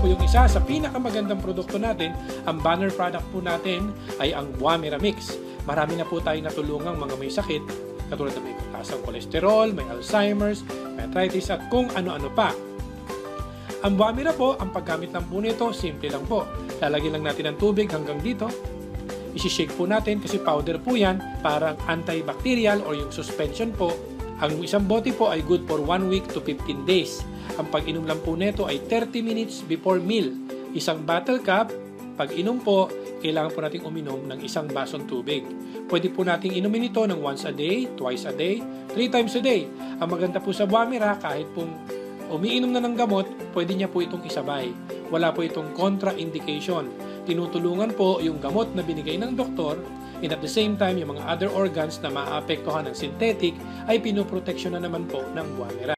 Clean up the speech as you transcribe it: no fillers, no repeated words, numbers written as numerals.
po yung isa sa pinakamagandang produkto natin. Ang banner product po natin ay ang Buamira Mix. Marami na po tayong natulungang mga may sakit, katulad na may mataasang kolesterol, may Alzheimer's, may arthritis at kung ano-ano pa. Ang Buamira po, ang paggamit lang po nito, simple lang po. Lalagyan lang natin ng tubig hanggang dito. Isi-shake po natin kasi powder po yan, parang antibacterial or yung suspension po. Ang isang bote po ay good for 1 week to 15 days. Ang pag-inom lang po nito ay 30 minutes before meal. Isang bottle cap, pag inom po, kailangan po nating uminom ng isang basong tubig. Pwede po nating inumin ito ng once a day, twice a day, 3 times a day. Ang maganda po sa Buamira, kahit pong umiinom na ng gamot, pwede niya po itong isabay. Wala po itong contraindication. Tinutulungan po yung gamot na binigay ng doktor, and at the same time, yung mga other organs na maapektuhan ng synthetic ay pinoproteksyon na naman po ng Buamira.